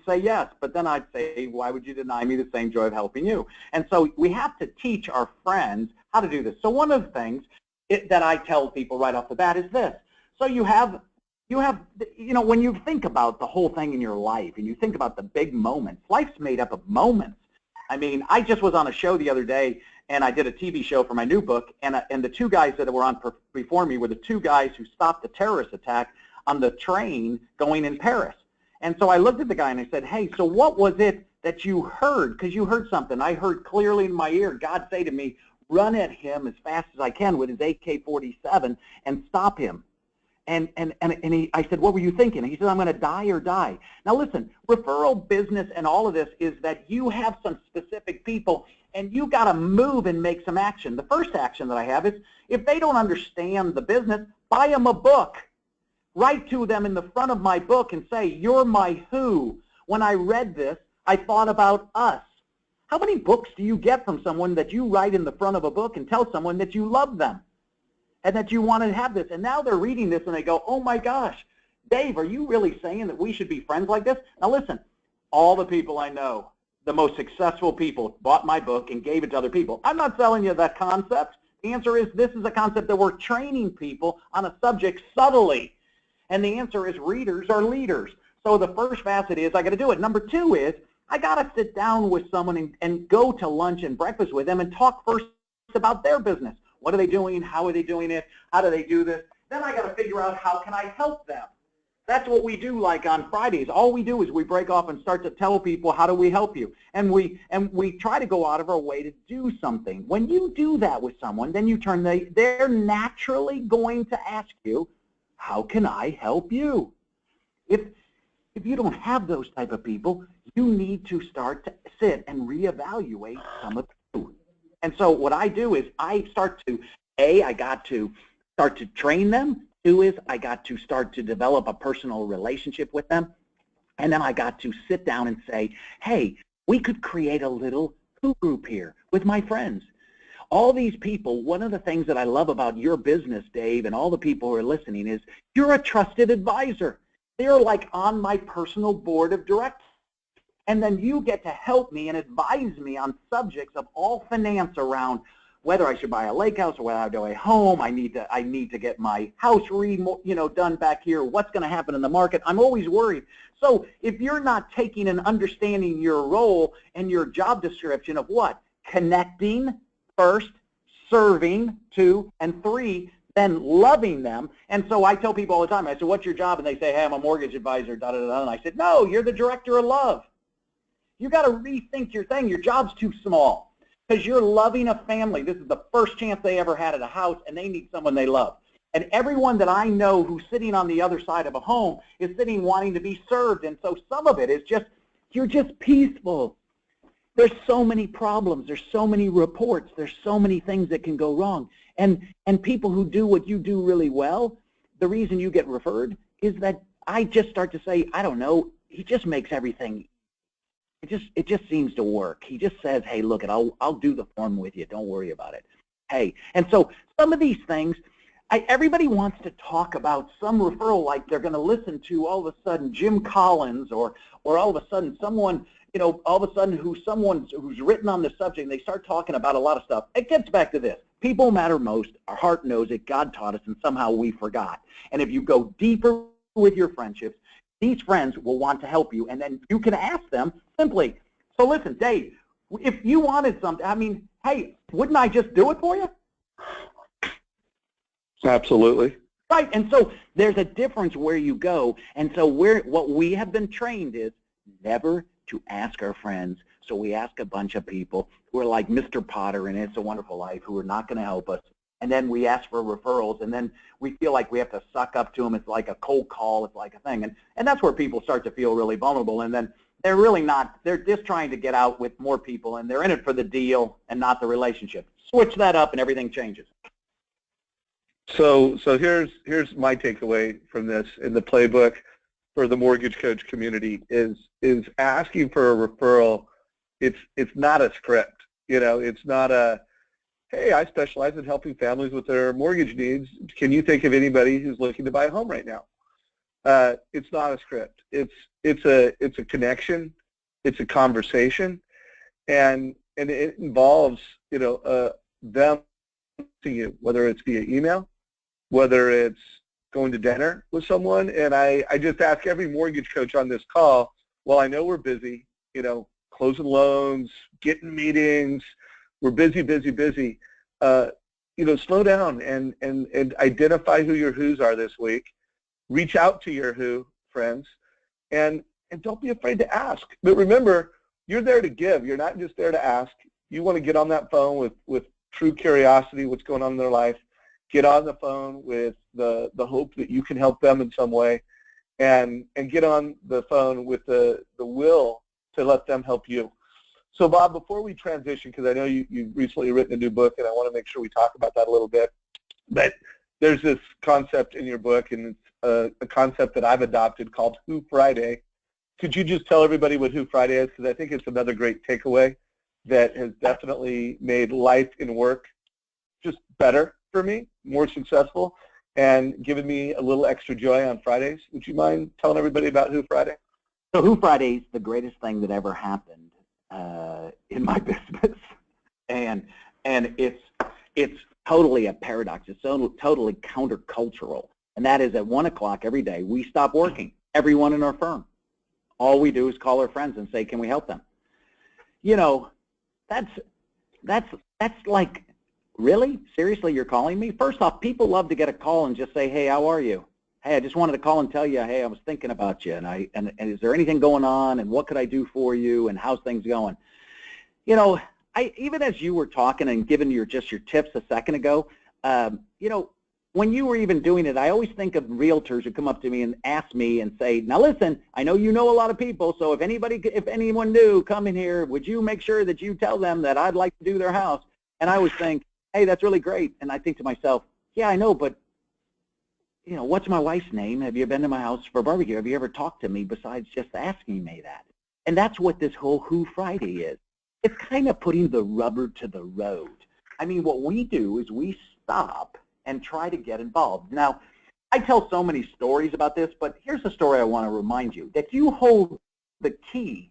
say yes, but then I'd say, why would you deny me the same joy of helping you? And so we have to teach our friends how to do this. So one of the things that I tell people right off the bat is this. So you have, when you think about the whole thing in your life and you think about the big moments, life's made up of moments. I mean, I just was on a show the other day, and I did a TV show for my new book, and the two guys that were on before me were the two guys who stopped the terrorist attack on the train going in Paris. And so I looked at the guy and I said, hey, so what was it that you heard? Because you heard something. I heard clearly in my ear God say to me, run at him as fast as I can with his AK-47 and stop him. And I said, what were you thinking? And he said, I'm going to die or die. Now listen, referral business and all of this is that you have some specific people and you got to move and make some action. The first action that I have is if they don't understand the business, buy them a book. Write to them in the front of my book and say, you're my Who. When I read this, I thought about us. How many books do you get from someone that you write in the front of a book and tell someone that you love them and that you want to have this? And now they're reading this and they go, oh my gosh, Dave, are you really saying that we should be friends like this? Now listen, all the people I know, the most successful people, bought my book and gave it to other people. I'm not selling you that concept. The answer is this is a concept that we're training people on a subject subtly. And the answer is readers are leaders. So the first facet is I got to do it. Number two is I got to sit down with someone and go to lunch and breakfast with them and talk first about their business. What are they doing? How are they doing it? How do they do this? Then I got to figure out how can I help them. That's what we do like on Fridays. All we do is we break off and start to tell people how do we help you. And we try to go out of our way to do something. When you do that with someone, then you turn they're naturally going to ask you, how can I help you? If you don't have those type of people, you need to start to sit and reevaluate some of you. And so what I do is I start to, I got to start to train them. 2 is I got to start to develop a personal relationship with them. And then I got to sit down and say, hey, we could create a little Who group here with my friends. All these people, one of the things that I love about your business, Dave, and all the people who are listening is you're a trusted advisor. They're like on my personal board of directors. And then you get to help me and advise me on subjects of all finance around whether I should buy a lake house or whether I do a home. I need to get my house done back here. What's going to happen in the market? I'm always worried. So if you're not taking and understanding your role and your job description of what? Connecting first, serving 2, and 3, then loving them. And so I tell people all the time, I said, what's your job? And they say, hey, I'm a mortgage advisor, da-da-da. And I said, no, you're the director of love. You got to rethink your thing. Your job's too small because you're loving a family. This is the first chance they ever had at a house, and they need someone they love. And everyone that I know who's sitting on the other side of a home is sitting wanting to be served. And so some of it is just, you're just peaceful. There's so many problems. There's so many reports. There's so many things that can go wrong. And people who do what you do really well, the reason you get referred is that I just start to say, I don't know, he just makes everything, it just seems to work. He just says, hey, look, I'll do the form with you. Don't worry about it. Hey, and so some of these things, everybody wants to talk about some referral like they're going to listen to all of a sudden Jim Collins or all of a sudden someone, all of a sudden who's written on the subject, and they start talking about a lot of stuff. It gets back to this. People matter most. Our heart knows it. God taught us, and somehow we forgot. And if you go deeper with your friendships, these friends will want to help you, and then you can ask them simply, so listen, Dave, if you wanted something, I mean, hey, wouldn't I just do it for you? Absolutely. Right, and so there's a difference where you go, and so what we have been trained is never to ask our friends. So we ask a bunch of people who are like Mr. Potter in It's a Wonderful Life, who are not going to help us, and then we ask for referrals, and then we feel like we have to suck up to them. It's like a cold call. It's like a thing, and that's where people start to feel really vulnerable, and then they're really not. They're just trying to get out with more people, and they're in it for the deal and not the relationship. Switch that up, and everything changes. So here's my takeaway from this in the playbook for the mortgage coach community is asking for a referral. It's not a script. It's not a, hey, I specialize in helping families with their mortgage needs. Can you think of anybody who's looking to buy a home right now? It's not a script. It's a connection. It's a conversation, and it involves them to you, whether it's via email, whether it's going to dinner with someone. And I just ask every mortgage coach on this call, well, I know we're busy, closing loans, getting meetings, we're busy. Slow down and identify who your who's are this week. Reach out to your who friends, and don't be afraid to ask. But remember, you're there to give. You're not just there to ask. You want to get on that phone with true curiosity, what's going on in their life. Get on the phone with the hope that you can help them in some way, and get on the phone with the will to let them help you. So Bob, before we transition, because I know you've recently written a new book, and I want to make sure we talk about that a little bit, but there's this concept in your book, and it's a concept that I've adopted called Who Friday. Could you just tell everybody what Who Friday is? Because I think it's another great takeaway that has definitely made life and work just better for me, more successful, and given me a little extra joy on Fridays. Would you mind telling everybody about Who Friday? So Who Friday is the greatest thing that ever happened in my business, and it's totally a paradox. It's so totally countercultural, and that is at 1 o'clock every day we stop working. Everyone in our firm, all we do is call our friends and say, can we help them? That's like, really? Seriously, you're calling me? First off, people love to get a call and just say, hey, how are you? Hey, I just wanted to call and tell you, hey, I was thinking about you, and is there anything going on, and what could I do for you, and how's things going? Even as you were talking and giving your tips a second ago, when you were even doing it, I always think of realtors who come up to me and ask me and say, now listen, I know you know a lot of people, so if anyone new come in here, would you make sure that you tell them that I'd like to do their house? And I always think, hey, that's really great. And I think to myself, yeah, I know, but what's my wife's name? Have you been to my house for barbecue? Have you ever talked to me besides just asking me that? And that's what this whole Who Friday is. It's kind of putting the rubber to the road. I mean, what we do is we stop and try to get involved. Now, I tell so many stories about this, but here's a story I want to remind you, that you hold the key.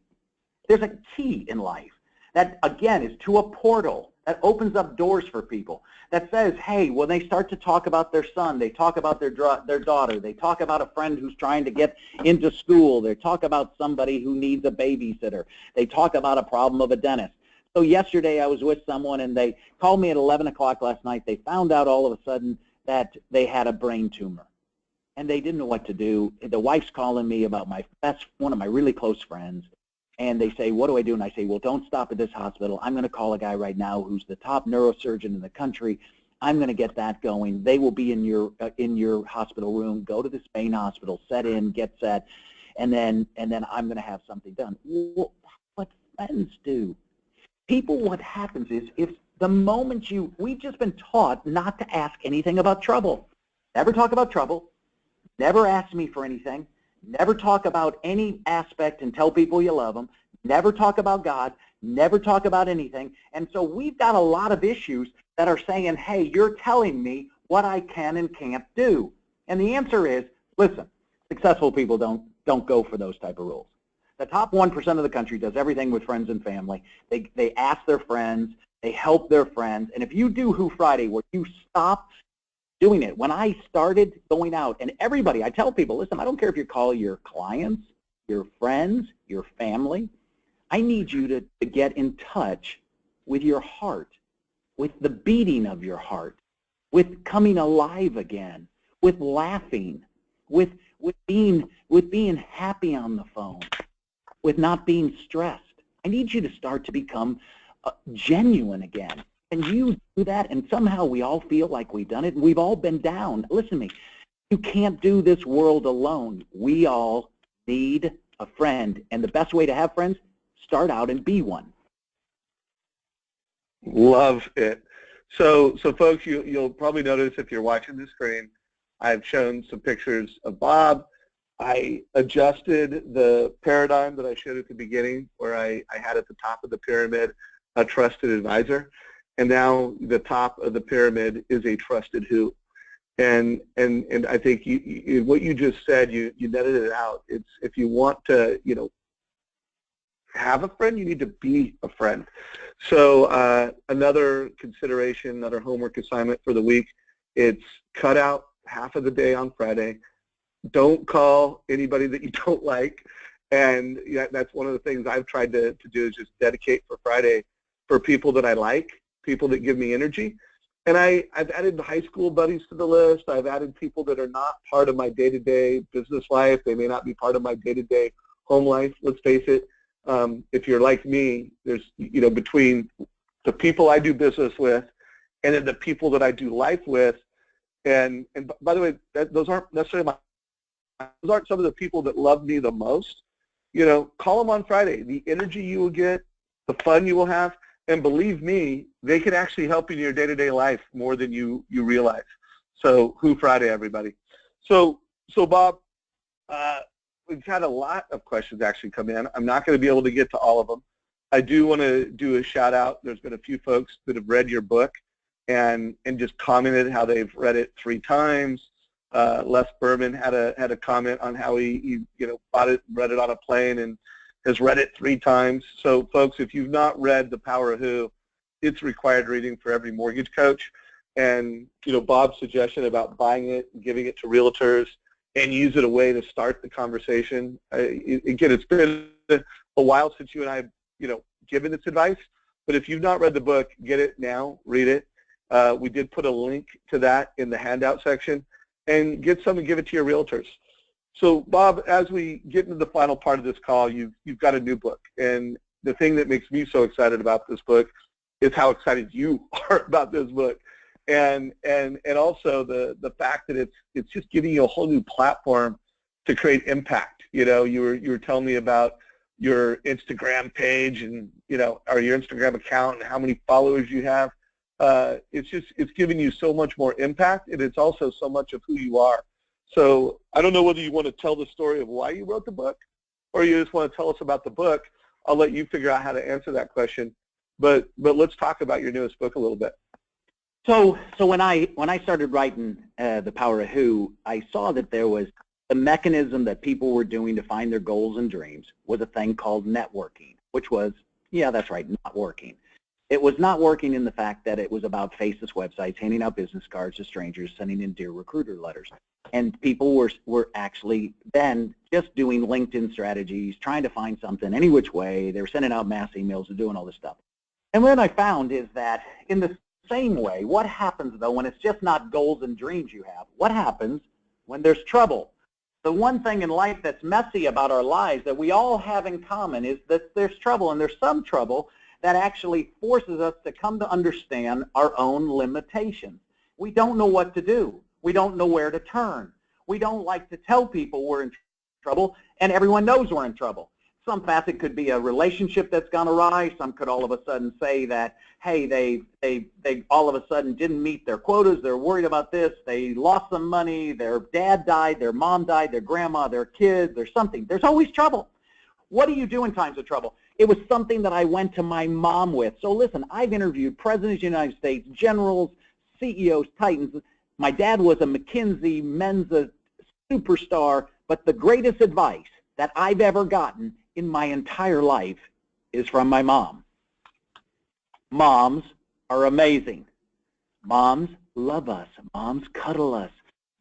There's a key in life that, again, is to a portal that opens up doors for people, that says, hey, when they start to talk about their son, they talk about their daughter, they talk about a friend who's trying to get into school, they talk about somebody who needs a babysitter, they talk about a problem of a dentist. So yesterday I was with someone, and they called me at 11 o'clock last night. They found out all of a sudden that they had a brain tumor, and they didn't know what to do. The wife's calling me about one of my really close friends. And they say, what do I do? And I say, well, don't stop at this hospital. I'm going to call a guy right now who's the top neurosurgeon in the country. I'm going to get that going. They will be in your hospital room. Go to this main hospital, get set, and then I'm going to have something done. Well, that's what friends do. People, what happens is, if the moment we've just been taught not to ask anything about trouble. Never talk about trouble. Never ask me for anything. Never talk about any aspect and tell people you love them. Never talk about God. Never talk about anything. And so we've got a lot of issues that are saying, hey, you're telling me what I can and can't do. And the answer is, listen, successful people don't go for those type of rules. The top 1% of the country does everything with friends and family. They ask their friends. They help their friends. And if you do Who Friday, where you stop doing it, when I started going out, and everybody, I tell people, listen, I don't care if you call your clients, your friends, your family, I need you to get in touch with your heart, with the beating of your heart, with coming alive again, with laughing, with being happy on the phone, with not being stressed. I need you to start to become genuine again. And you do that, and somehow we all feel like we've done it, and we've all been down. Listen to me. You can't do this world alone. We all need a friend, and the best way to have friends, start out and be one. Love it. So folks, you'll probably notice if you're watching the screen, I've shown some pictures of Bob. I adjusted the paradigm that I showed at the beginning, where I had at the top of the pyramid a trusted advisor, and now the top of the pyramid is a trusted who. And I think what you just said, you netted it out. It's, if you want to, have a friend, you need to be a friend. So another consideration, another homework assignment for the week, it's cut out half of the day on Friday. Don't call anybody that you don't like. And that's one of the things I've tried to do, is just dedicate for Friday for people that I like, people that give me energy. And I've added high school buddies to the list. I've added people that are not part of my day-to-day business life. They may not be part of my day-to-day home life. Let's face it. If you're like me, there's, between the people I do business with and then the people that I do life with, and by the way, those aren't necessarily those aren't some of the people that love me the most. Call them on Friday. The energy you will get, the fun you will have, and believe me, they can actually help you in your day-to-day life more than you realize. So, Who Friday, everybody. So Bob, we've had a lot of questions actually come in. I'm not going to be able to get to all of them. I do want to do a shout out. There's been a few folks that have read your book and just commented how they've read it 3 times. Les Berman had a comment on how he bought it, read it on a plane, and has read it 3 times. So folks, if you've not read The Power of Who, it's required reading for every mortgage coach. And Bob's suggestion about buying it and giving it to realtors and use it a way to start the conversation. Again, it's been a while since you and I have, given this advice, but if you've not read the book, get it now, read it. We did put a link to that in the handout section, and get some and give it to your realtors. So Bob, as we get into the final part of this call, you've got a new book, and the thing that makes me so excited about this book is how excited you are about this book. And also the fact that it's just giving you a whole new platform to create impact. You were telling me about your Instagram page and or your Instagram account and how many followers you have. It's giving you so much more impact, and it's also so much of who you are. So I don't know whether you want to tell the story of why you wrote the book, or you just want to tell us about the book. I'll let you figure out how to answer that question. But let's talk about your newest book a little bit. So when I started writing The Power of Who, I saw that there was a mechanism that people were doing to find their goals and dreams was a thing called networking, which was, yeah, that's right, not working. It was not working in the fact that it was about faceless websites, handing out business cards to strangers, sending in dear recruiter letters. And people were actually then just doing LinkedIn strategies, trying to find something any which way. They were sending out mass emails and doing all this stuff. And what I found is that in the same way, what happens, though, when it's just not goals and dreams you have? What happens when there's trouble? The one thing in life that's messy about our lives that we all have in common is that there's trouble, and there's some trouble that actually forces us to come to understand our own limitations. We don't know what to do. We don't know where to turn. We don't like to tell people we're in trouble, and everyone knows we're in trouble. Some facet could be a relationship that's gone awry. Some could all of a sudden say that, hey, they all of a sudden didn't meet their quotas. They're worried about this. They lost some money. Their dad died. Their mom died. Their grandma, their kids. There's something. There's always trouble. What do you do in times of trouble? It was something that I went to my mom with. So listen, I've interviewed presidents of the United States, generals, CEOs, titans. My dad was a McKinsey Mensa superstar, but the greatest advice that I've ever gotten in my entire life is from my mom. Moms are amazing. Moms love us. Moms cuddle us.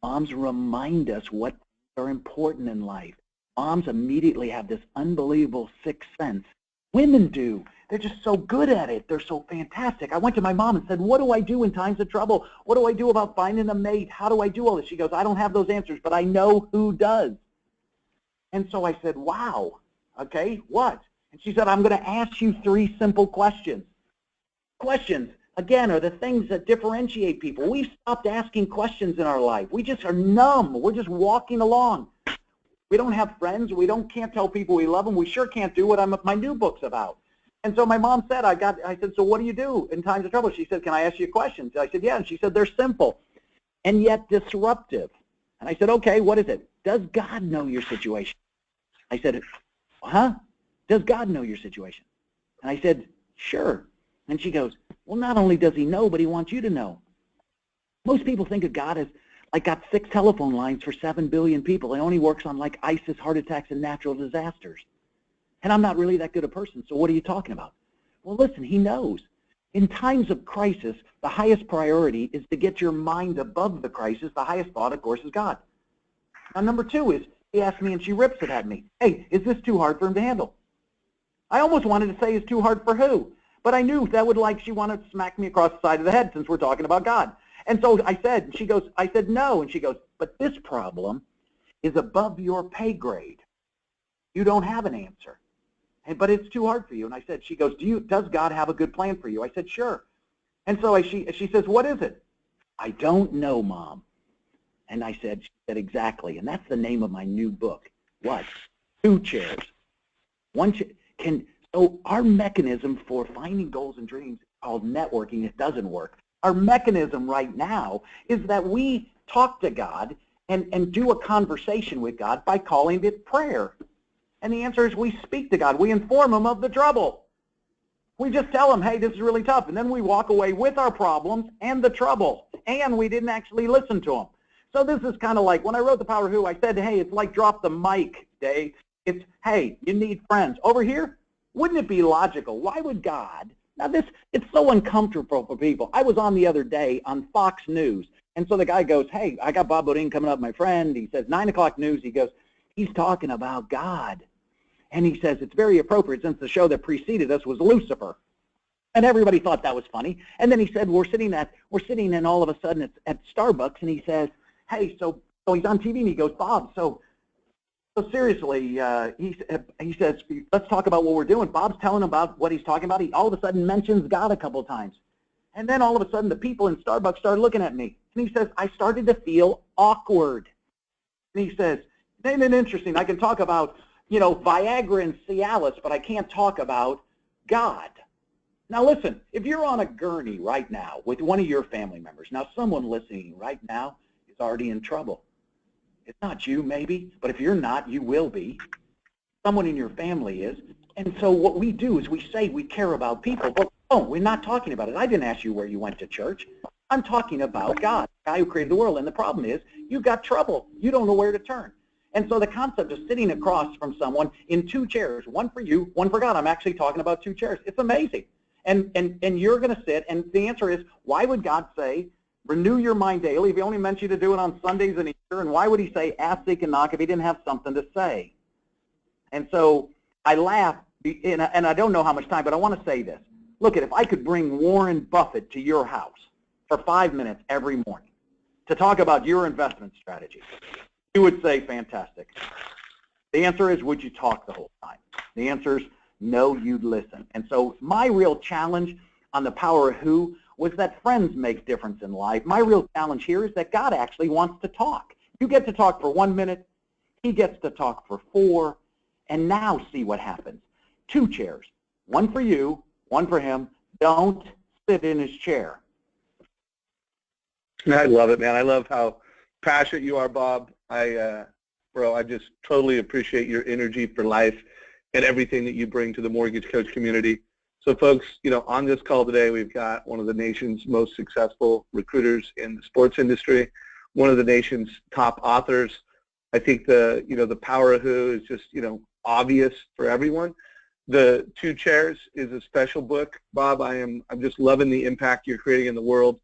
Moms remind us what are important in life. Moms immediately have this unbelievable sixth sense. Women do. They're just so good at it. They're so fantastic. I went to my mom and said, what do I do in times of trouble? What do I do about finding a mate? How do I do all this? She goes, I don't have those answers, but I know who does. And so I said, wow, okay, what? And she said, I'm going to ask you 3 simple questions. Questions, again, are the things that differentiate people. We've stopped asking questions in our life. We just are numb. We're just walking along. We don't have friends. We can't tell people we love them. We sure can't do what my new book's about. And so my mom said, I said, so what do you do in times of trouble? She said, can I ask you questions? I said, yeah. And she said, they're simple and yet disruptive. And I said, okay, what is it? Does God know your situation? I said, huh? Does God know your situation? And I said, sure. And she goes, well, not only does he know, but he wants you to know. Most people think of God as like got 6 telephone lines for 7 billion people. He only works on like ISIS, heart attacks, and natural disasters. And I'm not really that good a person, so what are you talking about? Well, listen, he knows. In times of crisis, the highest priority is to get your mind above the crisis. The highest thought, of course, is God. Now, number 2 is, he asked me and she rips it at me. Hey, is this too hard for him to handle? I almost wanted to say, is too hard for who? But I knew that would she wanted to smack me across the side of the head since we're talking about God. And so I said, I said, no. And she goes, but this problem is above your pay grade. You don't have an answer. But it's too hard for you. And I said, she goes, does God have a good plan for you? I said, sure. And so she says, what is it? I don't know, Mom. And she said, exactly. And that's the name of my new book. What? 2 chairs. One chair so our mechanism for finding goals and dreams is called networking. It doesn't work. Our mechanism right now is that we talk to God and do a conversation with God by calling it prayer. And the answer is we speak to God. We inform him of the trouble. We just tell him, hey, this is really tough. And then we walk away with our problems and the trouble. And we didn't actually listen to him. So this is kind of like when I wrote The Power of Who, I said, hey, it's like drop the mic, Dave. It's, hey, you need friends. Over here, wouldn't it be logical? Why would God? Now it's so uncomfortable for people. I was on the other day on Fox News. And so the guy goes, hey, I got Bob Beaudine coming up, my friend. He says, 9 o'clock news. He goes, he's talking about God. And he says, it's very appropriate since the show that preceded us was Lucifer. And everybody thought that was funny. And then he said, we're sitting and all of a sudden it's at Starbucks. And he says, hey, so he's on TV and he goes, Bob, so seriously, he says, let's talk about what we're doing. Bob's telling him about what he's talking about. He all of a sudden mentions God a couple of times. And then all of a sudden the people in Starbucks started looking at me. And he says, I started to feel awkward. And he says, isn't it interesting? I can talk about, Viagra and Cialis, but I can't talk about God. Now listen, if you're on a gurney right now with one of your family members, now someone listening right now is already in trouble. It's not you, maybe, but if you're not, you will be. Someone in your family is. And so what we do is we say we care about people, but no, we're not talking about it. I didn't ask you where you went to church. I'm talking about God, the guy who created the world. And the problem is you've got trouble. You don't know where to turn. And so the concept of sitting across from someone in 2 chairs, one for you, one for God. I'm actually talking about 2 chairs. It's amazing. And you're going to sit, and the answer is, why would God say, renew your mind daily if he only meant you to do it on Sundays and Easter? And why would he say, ask, seek, and knock if he didn't have something to say? And so I laugh, and I don't know how much time, but I want to say this. Look, if I could bring Warren Buffett to your house for 5 minutes every morning to talk about your investment strategy, you would say, fantastic. The answer is, would you talk the whole time? The answer is, no, you'd listen. And so my real challenge on The Power of Who was that friends make difference in life. My real challenge here is that God actually wants to talk. You get to talk for 1 minute. He gets to talk for 4. And now see what happens. 2 chairs. One for you, one for him. Don't sit in his chair. I love it, man. I love how passionate you are, Bob. I just totally appreciate your energy for life and everything that you bring to the mortgage coach community. So folks, on this call today, we've got one of the nation's most successful recruiters in the sports industry, one of the nation's top authors. I think the Power of Who is just, obvious for everyone. The Two Chairs is a special book. Bob, I'm just loving the impact you're creating in the world.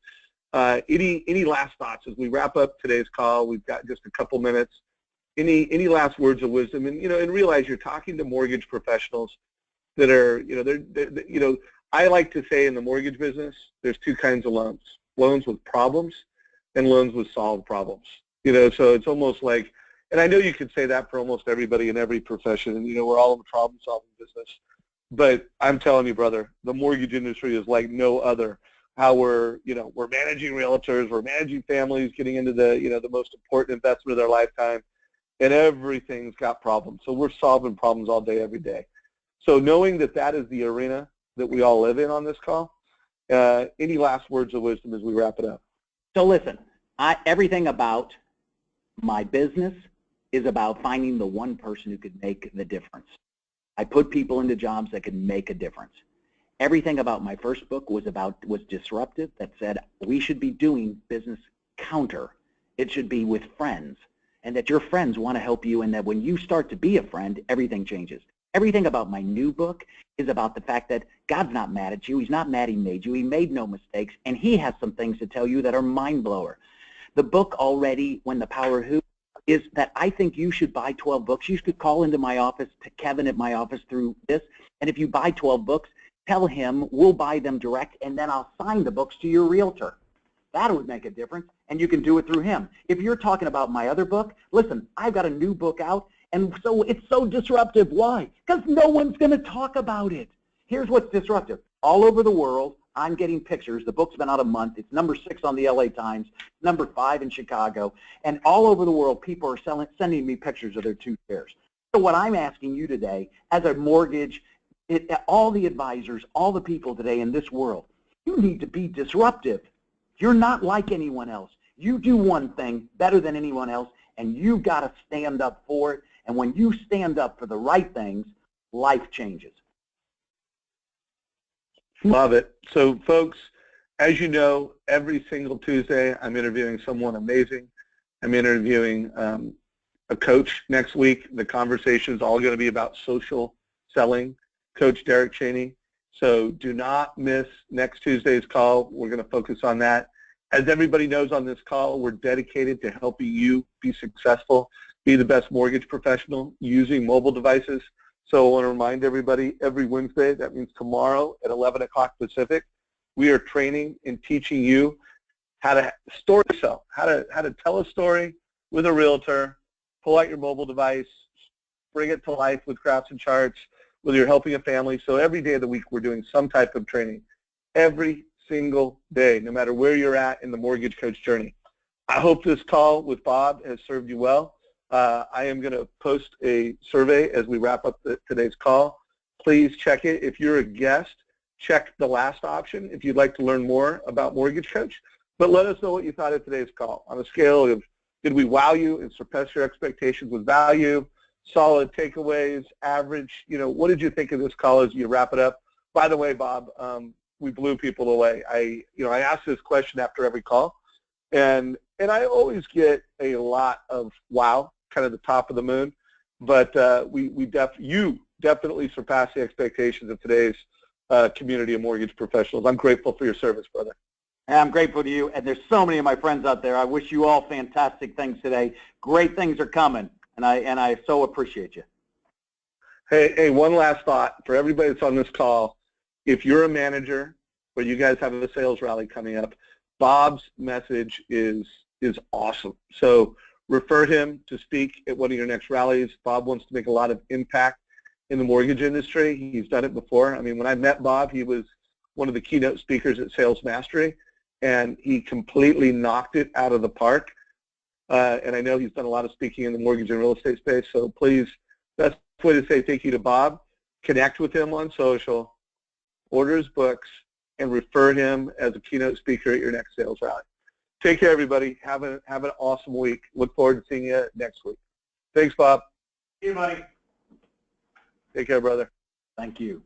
Any last thoughts as we wrap up today's call? We've got just a couple minutes. Any last words of wisdom? And and realize you're talking to mortgage professionals that are I like to say in the mortgage business, there's two kinds of loans: loans with problems and loans with solved problems. So it's almost like, and I know you could say that for almost everybody in every profession, and we're all in the problem-solving business. But I'm telling you, brother, the mortgage industry is like no other. How we're managing realtors, we're managing families, getting into the most important investment of their lifetime, and everything's got problems. So we're solving problems all day, every day. So knowing that is the arena that we all live in on this call, any last words of wisdom as we wrap it up? So listen, everything about my business is about finding the one person who could make the difference. I put people into jobs that can make a difference. Everything about my first book was disruptive, that said we should be doing business counter. It should be with friends, and that your friends want to help you, and that when you start to be a friend, everything changes. Everything about my new book is about the fact that God's not mad at you. He's not mad he made you. He made no mistakes, and he has some things to tell you that are mind-blower. The book already, When the Power Who, is that I think you should buy 12 books. You should call into my office, to Kevin at my office through this, and if you buy 12 books, tell him we'll buy them direct, and then I'll sign the books to your realtor. That would make a difference, and you can do it through him. If you're talking about my other book, listen, I've got a new book out, and so it's so disruptive. Why? Because no one's going to talk about it. Here's what's disruptive. All over the world, I'm getting pictures. The book's been out a month. It's number 6 on the LA Times, number 5 in Chicago, and all over the world, people are sending me pictures of their Two Chairs. So what I'm asking you today, as a mortgage, all the advisors, all the people today in this world, you need to be disruptive. You're not like anyone else. You do one thing better than anyone else, and you've got to stand up for it. And when you stand up for the right things, life changes. Love it. So, folks, as you know, every single Tuesday, I'm interviewing someone amazing. I'm interviewing a coach next week. The conversation is all going to be about social selling. Coach Derek Cheney. So do not miss next Tuesday's call. We're going to focus on that. As everybody knows on this call, we're dedicated to helping you be successful, be the best mortgage professional using mobile devices. So I want to remind everybody, every Wednesday, that means tomorrow at 11 o'clock Pacific, we are training and teaching you how to story sell, how to tell a story with a realtor, pull out your mobile device, bring it to life with graphs and charts, whether you're helping a family. So every day of the week we're doing some type of training. Every single day, no matter where you're at in the mortgage coach journey. I hope this call with Bob has served you well. I am going to post a survey as we wrap up today's call. Please check it. If you're a guest, check the last option if you'd like to learn more about Mortgage Coach. But let us know what you thought of today's call. On a scale of, did we wow you and surpass your expectations with value? Solid takeaways, average, what did you think of this call as you wrap it up? By the way, Bob, we blew people away. I ask this question after every call, and I always get a lot of wow, kind of the top of the moon, but you definitely surpassed the expectations of today's community of mortgage professionals. I'm grateful for your service, brother. And I'm grateful to you, and there's so many of my friends out there. I wish you all fantastic things today. Great things are coming. And I so appreciate you. Hey, one last thought for everybody that's on this call. If you're a manager or you guys have a sales rally coming up, Bob's message is awesome. So refer him to speak at one of your next rallies. Bob wants to make a lot of impact in the mortgage industry. He's done it before. I mean, when I met Bob, he was one of the keynote speakers at Sales Mastery, and he completely knocked it out of the park. And I know he's done a lot of speaking in the mortgage and real estate space. So please, best way to say thank you to Bob. Connect with him on social, order his books, and refer him as a keynote speaker at your next sales rally. Take care, everybody. Have an awesome week. Look forward to seeing you next week. Thanks, Bob. See you, buddy. Take care, brother. Thank you.